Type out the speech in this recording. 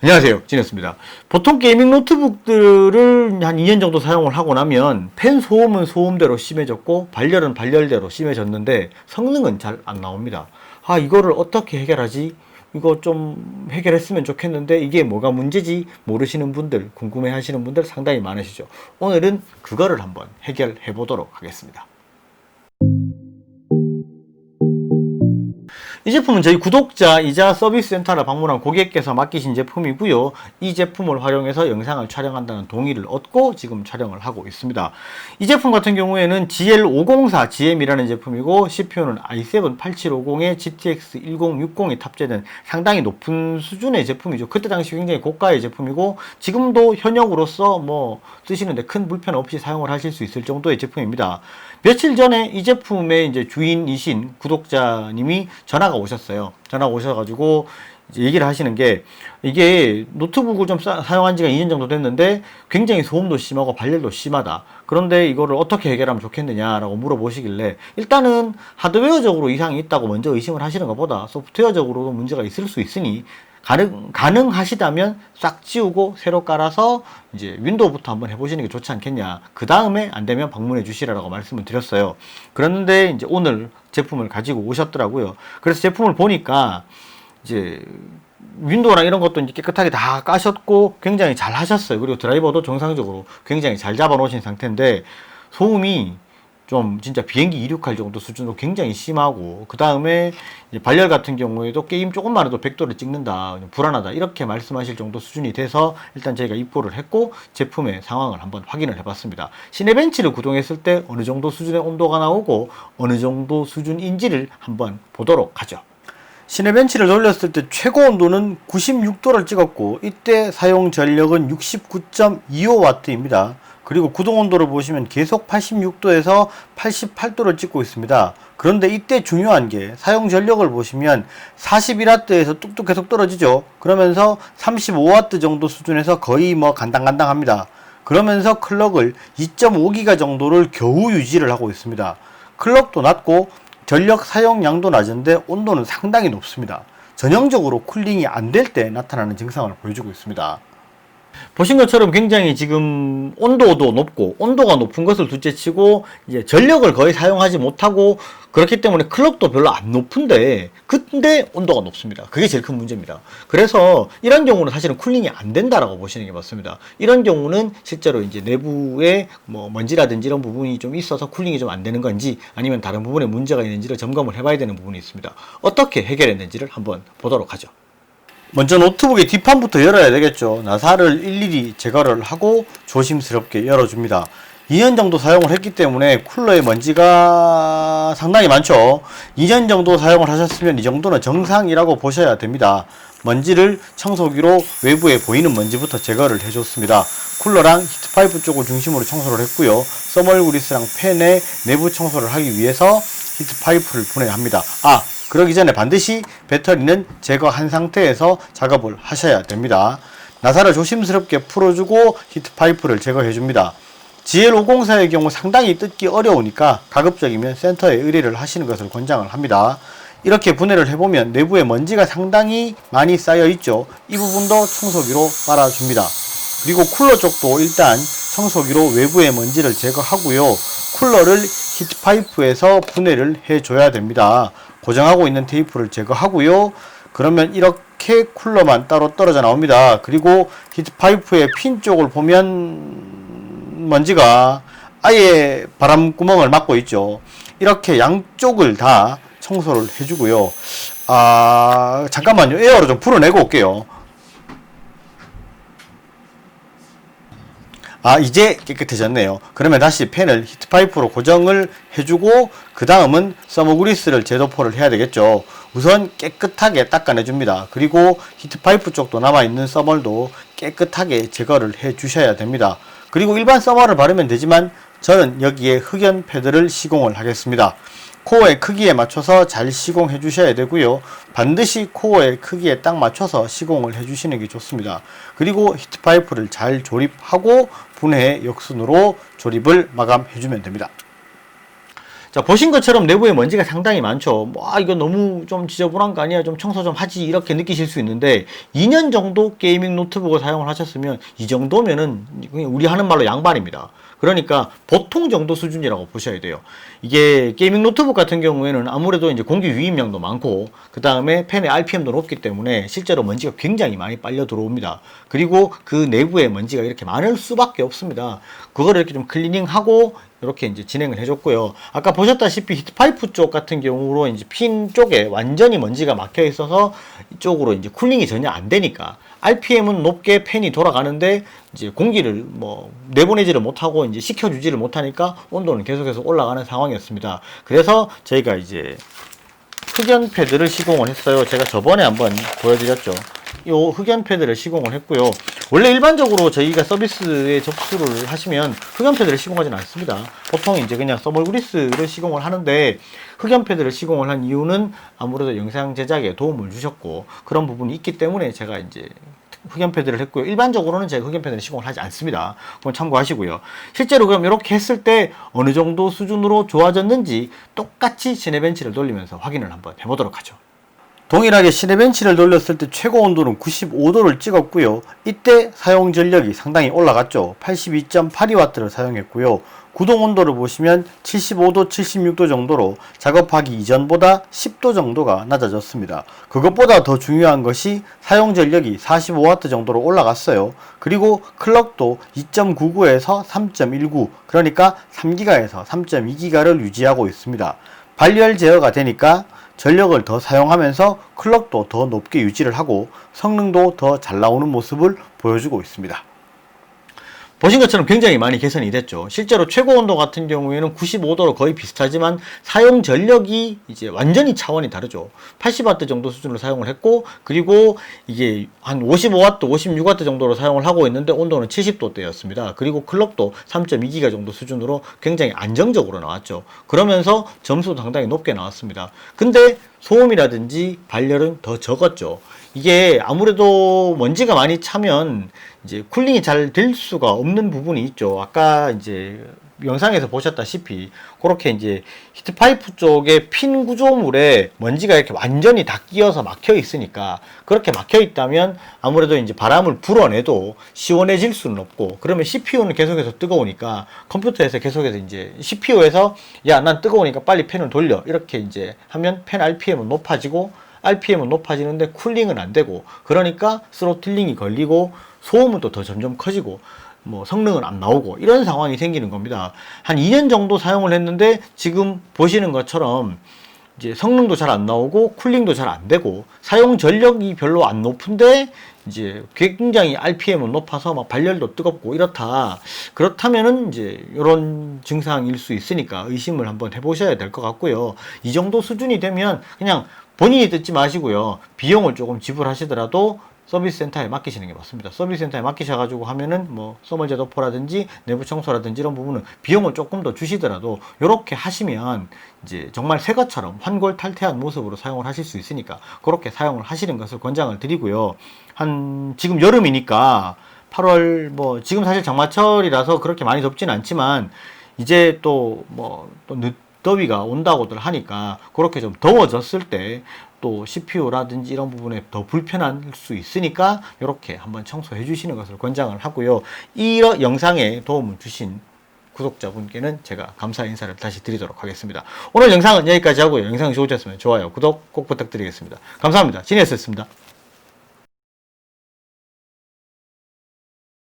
안녕하세요, 진했습니다. 보통 게이밍 노트북들을 한 2년 정도 사용을 하고 나면 팬 소음은 소음대로 심해졌고 발열은 발열대로 심해졌는데 성능은 잘 안 나옵니다. 아, 이거를 어떻게 해결하지? 이거 좀 해결했으면 좋겠는데 이게 뭐가 문제지 모르시는 분들, 궁금해 하시는 분들 상당히 많으시죠. 오늘은 그거를 한번 해결해 보도록 하겠습니다. 이 제품은 저희 구독자이자 서비스 센터를 방문한 고객께서 맡기신 제품이고요. 이 제품을 활용해서 영상을 촬영한다는 동의를 얻고 지금 촬영을 하고 있습니다. 이 제품 같은 경우에는 GL504 GM이라는 제품이고 CPU는 i7 8750에 GTX 1060이 탑재된 상당히 높은 수준의 제품이죠. 그때 당시 굉장히 고가의 제품이고 지금도 현역으로서 쓰시는데 큰 불편 없이 사용을 하실 수 있을 정도의 제품입니다. 며칠 전에 이 제품의 이제 주인이신 구독자님이 전화가 오셨어요. 전화가 오셔가지고 이제 얘기를 하시는 게 이게 노트북을 좀 사용한 지가 2년 정도 됐는데 굉장히 소음도 심하고 발열도 심하다. 그런데 이거를 어떻게 해결하면 좋겠느냐라고 물어보시길래 일단은 하드웨어적으로 이상이 있다고 먼저 의심을 하시는 것보다 소프트웨어적으로도 문제가 있을 수 있으니 가능하시다면 싹 지우고 새로 깔아서 이제 윈도우부터 한번 해보시는 게 좋지 않겠냐. 그 다음에 안 되면 방문해 주시라고 말씀을 드렸어요. 그랬는데 이제 오늘 제품을 가지고 오셨더라고요. 그래서 제품을 보니까 이제 윈도우랑 이런 것도 이제 깨끗하게 다 까셨고 굉장히 잘 하셨어요. 그리고 드라이버도 정상적으로 굉장히 잘 잡아 놓으신 상태인데 소음이 좀 진짜 비행기 이륙할 정도 수준으로 굉장히 심하고 그 다음에 발열 같은 경우에도 게임 조금만 해도 100도를 찍는다, 불안하다 이렇게 말씀하실 정도 수준이 돼서 일단 저희가 입고를 했고 제품의 상황을 한번 확인을 해봤습니다. 시네벤치를 구동했을 때 어느 정도 수준의 온도가 나오고 어느 정도 수준인지를 한번 보도록 하죠. 시네벤치를 돌렸을 때 최고 온도는 96도를 찍었고 이때 사용 전력은 69.25W입니다. 그리고 구동 온도를 보시면 계속 86도에서 88도를 찍고 있습니다. 그런데 이때 중요한 게 사용 전력을 보시면 41W에서 뚝뚝 계속 떨어지죠. 그러면서 35W 정도 수준에서 거의 간당간당합니다. 그러면서 클럭을 2.5기가 정도를 겨우 유지를 하고 있습니다. 클럭도 낮고 전력 사용량도 낮은데 온도는 상당히 높습니다. 전형적으로 쿨링이 안 될 때 나타나는 증상을 보여주고 있습니다. 보신 것처럼 굉장히 지금 온도도 높고 온도가 높은 것을 둘째치고 이제 전력을 거의 사용하지 못하고 그렇기 때문에 클럭도 별로 안 높은데 근데 온도가 높습니다. 그게 제일 큰 문제입니다. 그래서 이런 경우는 사실은 쿨링이 안 된다라고 보시는 게 맞습니다. 이런 경우는 실제로 이제 내부에 먼지라든지 이런 부분이 좀 있어서 쿨링이 좀 안 되는 건지 아니면 다른 부분에 문제가 있는지를 점검을 해봐야 되는 부분이 있습니다. 어떻게 해결했는지를 한번 보도록 하죠. 먼저 노트북의 뒷판부터 열어야 되겠죠. 나사를 일일이 제거를 하고 조심스럽게 열어줍니다. 2년 정도 사용을 했기 때문에 쿨러에 먼지가 상당히 많죠. 2년 정도 사용을 하셨으면 이 정도는 정상이라고 보셔야 됩니다. 먼지를 청소기로 외부에 보이는 먼지부터 제거를 해줬습니다. 쿨러랑 히트파이프 쪽을 중심으로 청소를 했고요. 써멀그리스랑 팬의 내부 청소를 하기 위해서 히트파이프를 분해합니다. 그러기 전에 반드시 배터리는 제거한 상태에서 작업을 하셔야 됩니다. 나사를 조심스럽게 풀어주고 히트파이프를 제거해줍니다. GL504의 경우 상당히 뜯기 어려우니까 가급적이면 센터에 의뢰를 하시는 것을 권장을 합니다. 이렇게 분해를 해보면 내부에 먼지가 상당히 많이 쌓여있죠. 이 부분도 청소기로 빨아줍니다. 그리고 쿨러 쪽도 일단 청소기로 외부의 먼지를 제거하고요. 쿨러를 히트파이프에서 분해를 해줘야 됩니다. 고정하고 있는 테이프를 제거하고요. 그러면 이렇게 쿨러만 따로 떨어져 나옵니다. 그리고 히트파이프의 핀 쪽을 보면 먼지가 아예 바람구멍을 막고 있죠. 이렇게 양쪽을 다 청소를 해주고요. 잠깐만요. 에어로 좀 불어내고 올게요. 이제 깨끗해졌네요. 그러면 다시 팬을 히트파이프로 고정을 해주고 그 다음은 써머그리스를 재도포를 해야 되겠죠. 우선 깨끗하게 닦아내줍니다. 그리고 히트파이프 쪽도 남아있는 써멀도 깨끗하게 제거를 해주셔야 됩니다. 그리고 일반 써멀을 바르면 되지만 저는 여기에 흑연 패드를 시공을 하겠습니다. 코어의 크기에 맞춰서 잘 시공해 주셔야 되고요. 반드시 코어의 크기에 딱 맞춰서 시공을 해 주시는 게 좋습니다. 그리고 히트파이프를 잘 조립하고 분해 역순으로 조립을 마감해 주면 됩니다. 자, 보신 것처럼 내부에 먼지가 상당히 많죠. 뭐, 이거 너무 좀 지저분한 거 아니야? 좀 청소 좀 하지. 이렇게 느끼실 수 있는데, 2년 정도 게이밍 노트북을 사용을 하셨으면, 이 정도면은, 그냥 우리 하는 말로 양반입니다. 그러니까 보통 정도 수준이라고 보셔야 돼요. 이게 게이밍 노트북 같은 경우에는 아무래도 이제 공기 유입량도 많고, 그 다음에 팬의 RPM도 높기 때문에 실제로 먼지가 굉장히 많이 빨려 들어옵니다. 그리고 그 내부에 먼지가 이렇게 많을 수밖에 없습니다. 그거를 이렇게 좀 클리닝하고, 이렇게 이제 진행을 해줬고요. 아까 보셨다시피 히트파이프 쪽 같은 경우로 이제 핀 쪽에 완전히 먼지가 막혀 있어서 이쪽으로 이제 쿨링이 전혀 안 되니까 RPM은 높게 팬이 돌아가는데 이제 공기를 뭐 내보내지를 못하고 이제 식혀주지를 못하니까 온도는 계속해서 올라가는 상황이었습니다. 그래서 저희가 이제 흑연 패드를 시공을 했어요. 제가 저번에 한번 보여드렸죠. 요 흑연 패드를 시공을 했고요. 원래 일반적으로 저희가 서비스에 접수를 하시면 흑연 패드를 시공하지는 않습니다. 보통 이제 그냥 서멀 그리스를 시공을 하는데, 흑연 패드를 시공을 한 이유는 아무래도 영상 제작에 도움을 주셨고 그런 부분이 있기 때문에 제가 이제 흑연 패드를 했고요. 일반적으로는 제가 흑연 패드를 시공을 하지 않습니다. 그건 참고하시고요. 실제로 그럼 이렇게 했을 때 어느 정도 수준으로 좋아졌는지 똑같이 시네벤치를 돌리면서 확인을 한번 해보도록 하죠. 동일하게 시네벤치를 돌렸을 때 최고 온도는 95도를 찍었고요. 이때 사용 전력이 상당히 올라갔죠. 82.82W를 사용했고요. 구동 온도를 보시면 75도, 76도 정도로 작업하기 이전보다 10도 정도가 낮아졌습니다. 그것보다 더 중요한 것이 사용 전력이 45W 정도로 올라갔어요. 그리고 클럭도 2.99에서 3.19, 그러니까 3기가에서 3.2기가를 유지하고 있습니다. 발열 제어가 되니까 전력을 더 사용하면서 클럭도 더 높게 유지를 하고 성능도 더 잘 나오는 모습을 보여주고 있습니다. 보신 것처럼 굉장히 많이 개선이 됐죠. 실제로 최고 온도 같은 경우에는 95도로 거의 비슷하지만 사용 전력이 이제 완전히 차원이 다르죠. 80W 정도 수준으로 사용을 했고, 그리고 이게 한 55W, 56W 정도로 사용을 하고 있는데 온도는 70도대였습니다. 그리고 클럭도 3.2기가 정도 수준으로 굉장히 안정적으로 나왔죠. 그러면서 점수도 상당히 높게 나왔습니다. 근데 소음이라든지 발열은 더 적었죠. 이게 아무래도 먼지가 많이 차면 이제 쿨링이 잘 될 수가 없는 부분이 있죠. 아까 이제 영상에서 보셨다시피 그렇게 이제 히트파이프 쪽에 핀 구조물에 먼지가 이렇게 완전히 다 끼어서 막혀 있으니까, 그렇게 막혀 있다면 아무래도 이제 바람을 불어내도 시원해질 수는 없고, 그러면 CPU는 계속해서 뜨거우니까 컴퓨터에서 계속해서 이제 CPU에서 야, 난 뜨거우니까 빨리 팬을 돌려, 이렇게 이제 하면 팬 RPM은 높아지고, RPM은 높아지는데 쿨링은 안 되고, 그러니까 스로틀링이 걸리고 소음은 또 더 점점 커지고 뭐 성능은 안 나오고 이런 상황이 생기는 겁니다. 한 2년 정도 사용을 했는데 지금 보시는 것처럼 이제 성능도 잘 안 나오고 쿨링도 잘 안 되고 사용 전력이 별로 안 높은데 이제 굉장히 RPM은 높아서 막 발열도 뜨겁고 이렇다. 그렇다면은 이제 이런 증상일 수 있으니까 의심을 한번 해보셔야 될 것 같고요. 이 정도 수준이 되면 그냥 본인이 뜯지 마시고요. 비용을 조금 지불하시더라도 서비스 센터에 맡기시는 게 맞습니다. 서비스 센터에 맡기셔가지고 하면은 뭐 서멀 제도포라든지 내부 청소라든지 이런 부분은 비용을 조금 더 주시더라도 이렇게 하시면 이제 정말 새 것처럼 환골탈태한 모습으로 사용을 하실 수 있으니까 그렇게 사용을 하시는 것을 권장을 드리고요. 한 지금 여름이니까 8월 뭐 지금 사실 장마철이라서 그렇게 많이 덥지는 않지만 이제 또 뭐 또 늦더위가 온다고들 하니까 그렇게 좀 더워졌을 때 또 CPU라든지 이런 부분에 더 불편할 수 있으니까 이렇게 한번 청소해 주시는 것을 권장을 하고요. 이 영상에 도움을 주신 구독자분께는 제가 감사 인사를 다시 드리도록 하겠습니다. 오늘 영상은 여기까지 하고요. 영상이 좋으셨으면 좋아요, 구독 꼭 부탁드리겠습니다. 감사합니다. 진이었습니다.